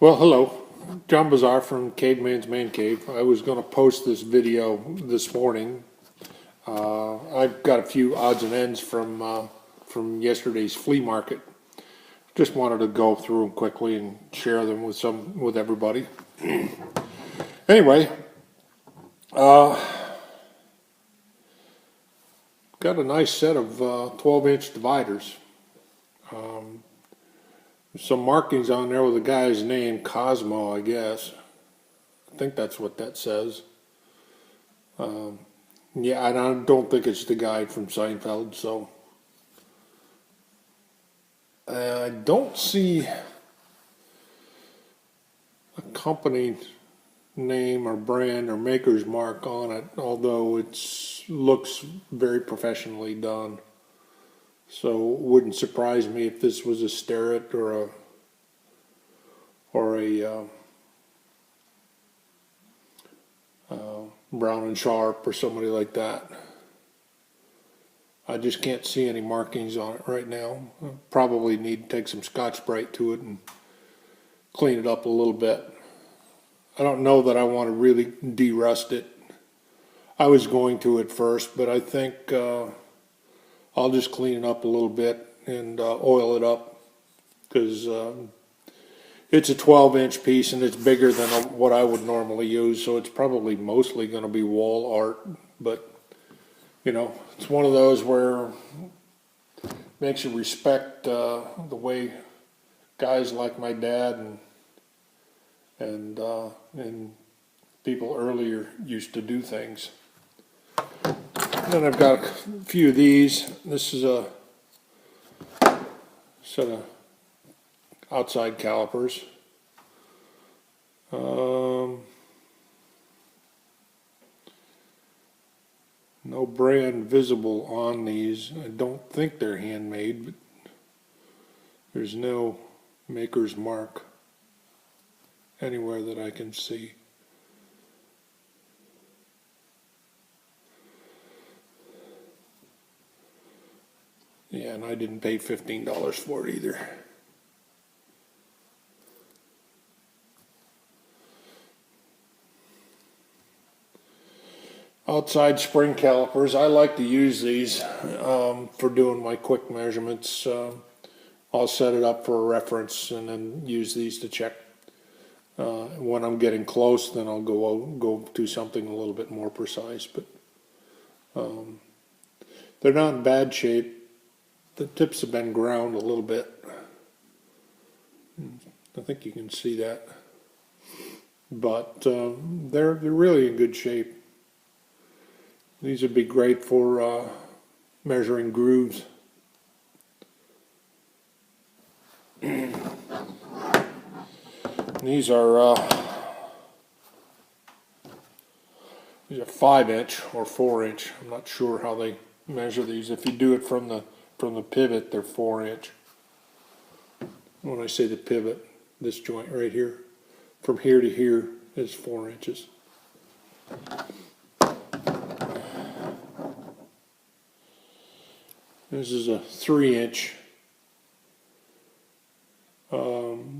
Well, hello. John Bazar from Caveman's Man Cave. I was going to post this video this morning. I've got a few odds and ends from yesterday's flea market. Just wanted to go through them quickly and share them with everybody. Anyway, got a nice set of 12-inch dividers. Some markings on there with the guy's name, Cosmo, I guess. I think that's what that says. Yeah, I don't think it's the guy from Seinfeld, so. I don't see a company name or brand or maker's mark on it, although it looks very professionally done. So it wouldn't surprise me if this was a Starrett or a Brown and Sharp or somebody like that. I just can't see any markings on it right now. Probably need to take some Scotch-Brite to it and clean it up a little bit. I don't know that I want to really de-rust it. I was going to at first, but I think I'll just clean it up a little bit and oil it up, because it's a 12-inch piece and it's bigger than what I would normally use, so it's probably mostly going to be wall art. But you know, it's one of those where it makes you respect the way guys like my dad and people earlier used to do things. And then I've got a few of these. This is a set of outside calipers. No brand visible on these. I don't think they're handmade, but there's no maker's mark anywhere that I can see. Yeah, and I didn't pay $15 for it either. Outside spring calipers. I like to use these for doing my quick measurements. I'll set it up for a reference and then use these to check. When I'm getting close, then I'll go to something a little bit more precise. But they're not in bad shape. The tips have been ground a little bit. I think you can see that. But they're really in good shape. These would be great for measuring grooves. These are 5-inch or 4-inch. I'm not sure how they measure these. If you do it from the pivot, they're 4-inch. When I say the pivot, this joint right here, from here to here is 4 inches. This is a 3-inch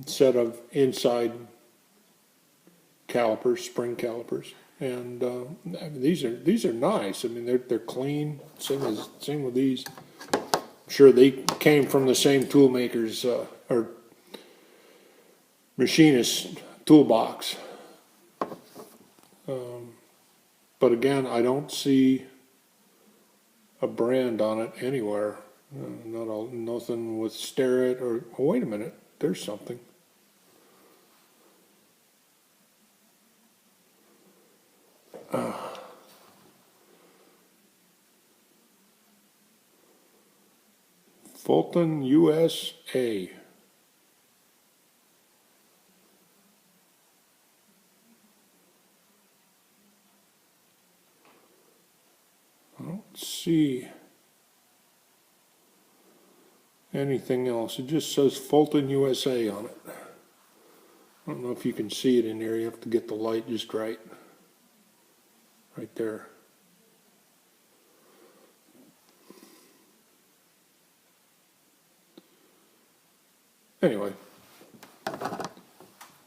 set of inside calipers, spring calipers, and these are nice. I mean, they're clean. Same with these. I'm sure they came from the same tool makers or machinist toolbox. But again, I don't see a brand on it anywhere. Nothing with Starrett or. Oh, wait a minute. There's something. Fulton, USA. I don't see anything else. It just says Fulton, USA on it. I don't know if you can see it in there. You have to get the light just right. Right there. Anyway,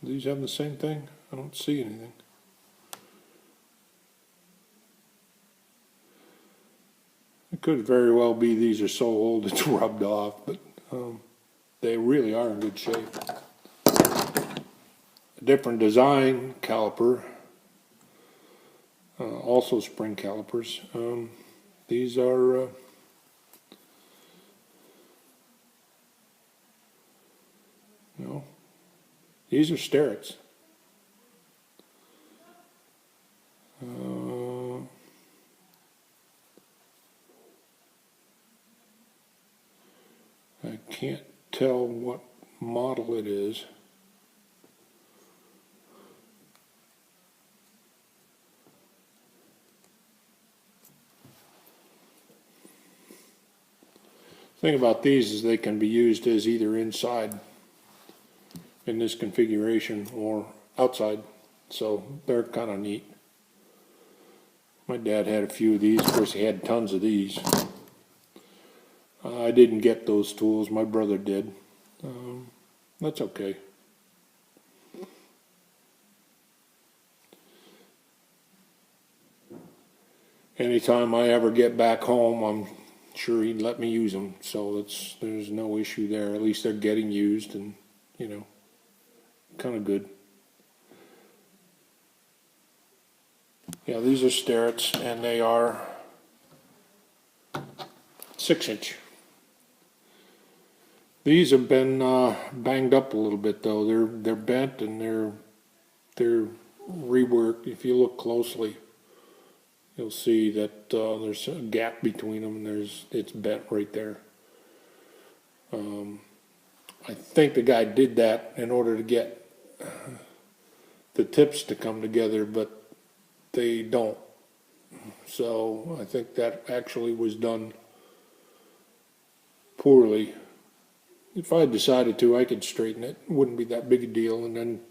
Do these have the same thing? I don't see anything. It could very well be these are so old it's rubbed off, but they really are in good shape. A different design caliper, also spring calipers. These are no, these are Starrett's. I can't tell what model it is. The thing about these is they can be used as either inside in this configuration or outside, so they're kind of neat. My dad had a few of these. Of course, he had tons of these. I didn't get those tools. My brother did. That's okay. Anytime I ever get back home, I'm sure he'd let me use them. So there's no issue there. At least they're getting used, and you know, kind of good. Yeah, these are Starrett's, and they are 6-inch. These have been banged up a little bit though. They're bent and they're reworked. If you look closely, you'll see that there's a gap between them, and it's bent right there. I think the guy did that in order to get the tips to come together, but they don't. So I think that actually was done poorly. If I decided to, I could straighten it. It wouldn't be that big a deal, and then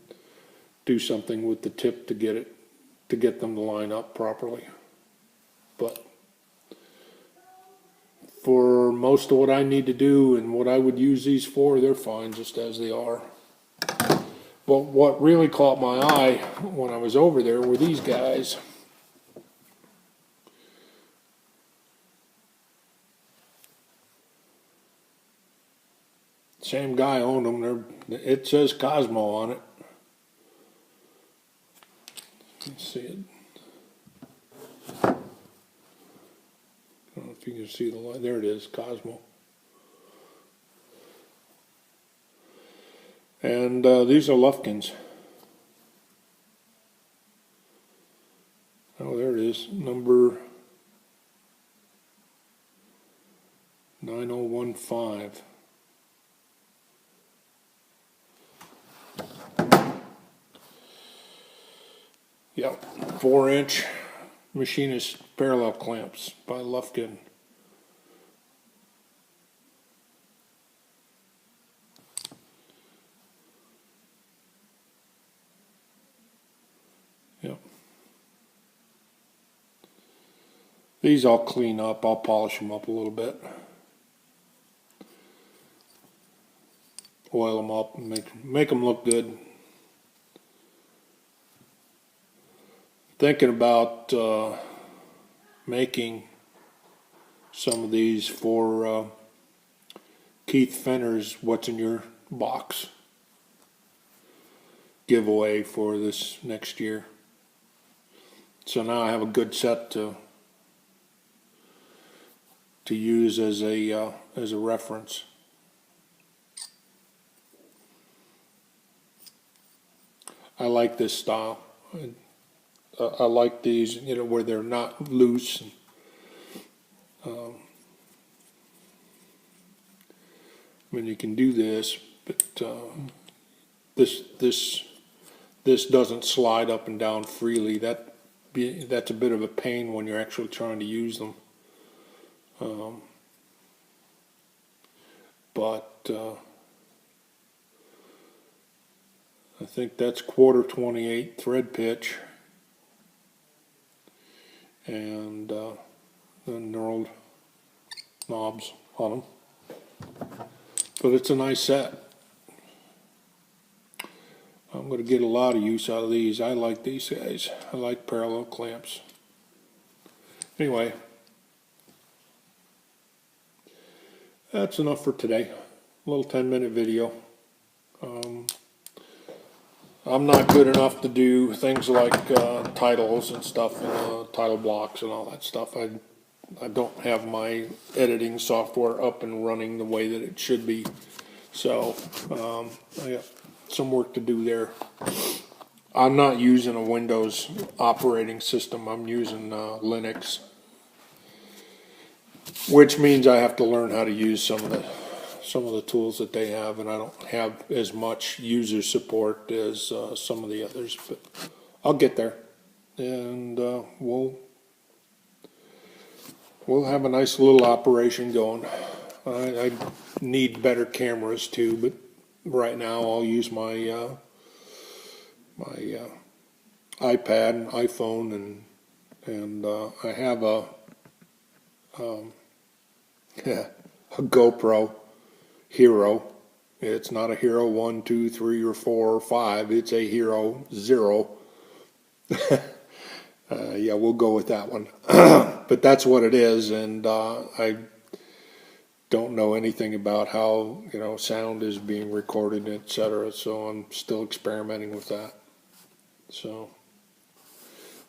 do something with the tip to get them to line up properly. But for most of what I need to do and what I would use these for, they're fine just as they are. But what really caught my eye when I was over there were these guys. Same guy owned them. It says Cosmo on it. Let's see it. I don't know if you can see the line. There it is, Cosmo. And these are Lufkins. Oh, there it is, number 9015. Yep, 4-inch machinist parallel clamps by Lufkin. Yep. These I'll clean up. I'll polish them up a little bit. Oil them up and make them look good. Thinking about making some of these for Keith Fenner's What's in Your Box giveaway for this next year. So now I have a good set to use as a reference. I like this style. I like these, you know, where they're not loose. I mean, you can do this, but this doesn't slide up and down freely. That's a bit of a pain when you're actually trying to use them. But I think that's 1/4 thread pitch. And the knurled knobs on them. But it's a nice set. I'm going to get a lot of use out of these. I like these guys. I like parallel clamps. Anyway, that's enough for today. A little 10-minute video. I'm not good enough to do things like titles and stuff, title blocks and all that stuff. I don't have my editing software up and running the way that it should be. So I got some work to do there. I'm not using a Windows operating system. I'm using Linux, which means I have to learn how to use some of the tools that they have, and I don't have as much user support as some of the others, but I'll get there, and we'll have a nice little operation going. I need better cameras too, but right now I'll use my my iPad and iPhone, and I have a a GoPro Hero. It's not a Hero 1, 2, 3, or 4, or 5. It's a Hero 0. Yeah, we'll go with that one. But that's what it is, and I don't know anything about how sound is being recorded, etc. So I'm still experimenting with that. So,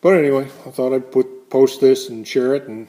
but anyway, I thought I'd post this and share it, and